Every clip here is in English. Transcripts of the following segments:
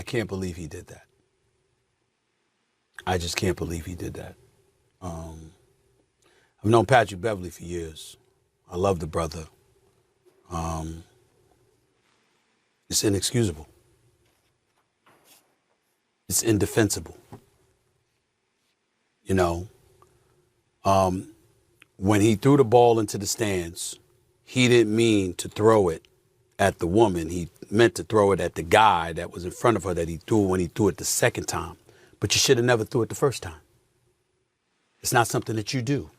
I can't believe he did that. I just can't believe he did that. I've known Patrick Beverly for years. I love the brother. It's inexcusable. It's indefensible. You know, when he threw the ball into the stands, he didn't mean to throw it at the woman. He meant to throw it at the guy that was in front of her that he threw when he threw it the second time. But you should have never threw it the first time. It's not something that you do.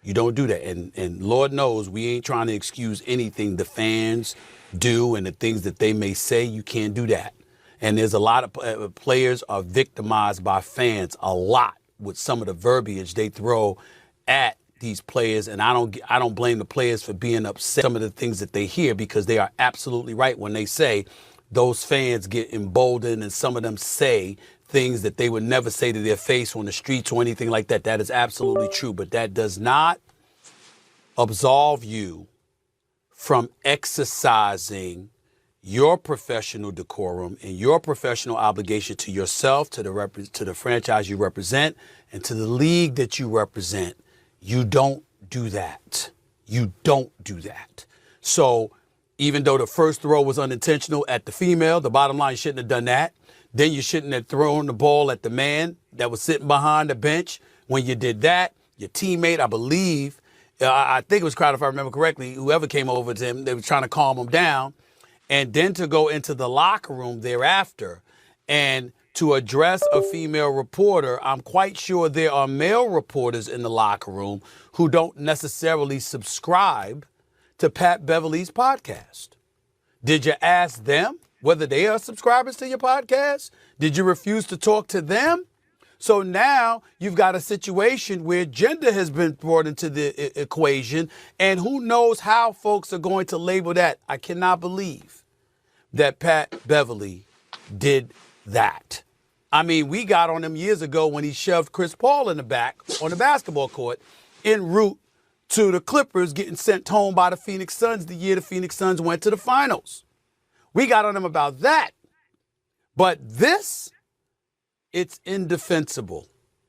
You don't do that. And Lord knows we ain't trying to excuse anything the fans do and the things that they may say. You can't do that. And there's a lot of players are victimized by fans a lot with some of the verbiage they throw at these players. And I don't blame the players for being upset. Some of the things that they hear, because they are absolutely right when they say those fans get emboldened and some of them say things that they would never say to their face on the streets or anything like that. That is absolutely true. But that does not absolve you from exercising your professional decorum and your professional obligation to yourself, to the franchise you represent, and to the league that you represent. You don't do that. You don't do that. So even though the first throw was unintentional at the female, the bottom line, you shouldn't have done that. Then you shouldn't have thrown the ball at the man that was sitting behind the bench. When you did that, your teammate, I believe, I think it was Crowder, if I remember correctly, whoever came over to him, they were trying to calm him down. And then to go into the locker room thereafter and to address a female reporter, I'm quite sure there are male reporters in the locker room who don't necessarily subscribe to Pat Beverly's podcast. Did you ask them whether they are subscribers to your podcast? Did you refuse to talk to them? So now you've got a situation where gender has been brought into the equation, and who knows how folks are going to label that. I cannot believe that Pat Beverly did that. I mean, we got on him years ago when he shoved Chris Paul in the back on the basketball court en route to the Clippers getting sent home by the Phoenix Suns the year the Phoenix Suns went to the finals. We got on him about that. But this, it's indefensible.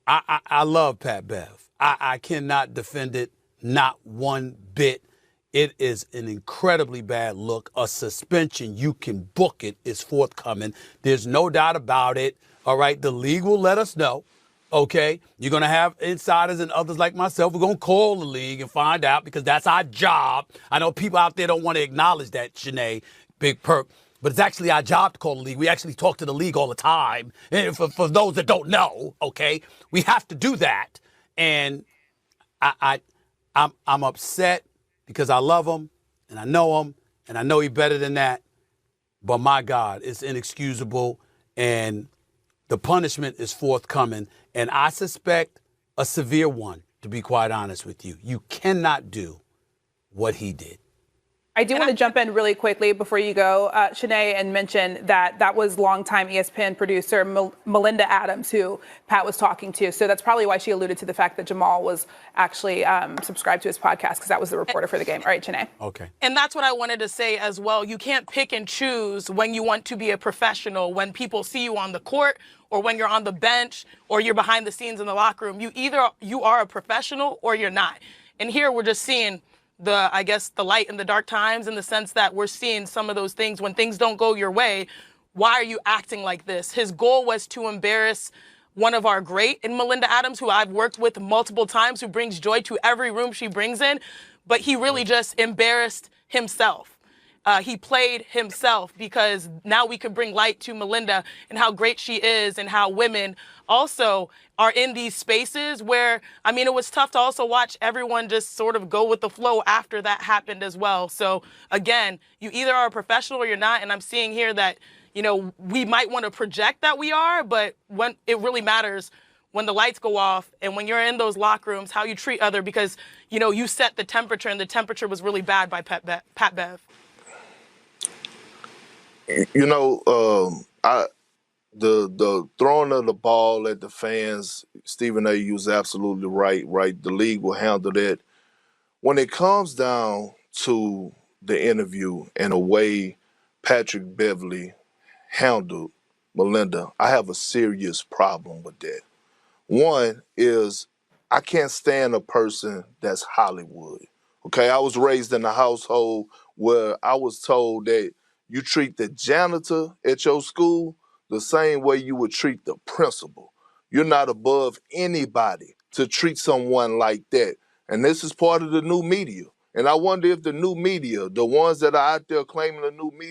I love Pat Bev. I cannot defend it, not one bit. It is an incredibly bad look. A suspension, you can book it, is forthcoming. There's no doubt about it. All right, the league will let us know. Okay, you're going to have insiders and others like myself. We're going to call the league and find out, because that's our job. I know people out there don't want to acknowledge that, Shanae, Big Perk, but it's actually our job to call the league. We actually talk to the league all the time. And for those that don't know, okay, we have to do that. And I'm upset because I love him and I know him and I know he's better than that. But my God, it's inexcusable, and the punishment is forthcoming. And I suspect a severe one, to be quite honest with you. You cannot do what he did. I do want to jump in really quickly before you go, Shanae, and mention that was longtime ESPN producer Melinda Adams, who Pat was talking to. So that's probably why she alluded to the fact that Jamal was actually subscribed to his podcast, because that was the reporter for the game. All right, Shanae. Okay. And that's what I wanted to say as well. You can't pick and choose when you want to be a professional, when people see you on the court or when you're on the bench or you're behind the scenes in the locker room. You are a professional or you're not. And here we're just seeing the light in the dark times, in the sense that we're seeing some of those things. When things don't go your way, why are you acting like this? His goal was to embarrass one of our great in Melinda Adams, who I've worked with multiple times, who brings joy to every room she brings in. But he really just embarrassed himself. He played himself, because now we could bring light to Melinda and how great she is, and how women also are in these spaces where, I mean, it was tough to also watch everyone just sort of go with the flow after that happened as well. So again, you either are a professional or you're not. And I'm seeing here that, you know, we might want to project that we are, but when it really matters, when the lights go off and when you're in those locker rooms, how you treat other, because, you know, you set the temperature, and the temperature was really bad by Pat Bev. You know, the throwing of the ball at the fans, Stephen A. was absolutely right. The league will handle that. When it comes down to the interview and the way Patrick Beverly handled Melinda, I have a serious problem with that. One is I can't stand a person that's Hollywood. Okay, I was raised in a household where I was told that you treat the janitor at your school the same way you would treat the principal. You're not above anybody to treat someone like that. And this is part of the new media. And I wonder if the new media, the ones that are out there claiming the new media,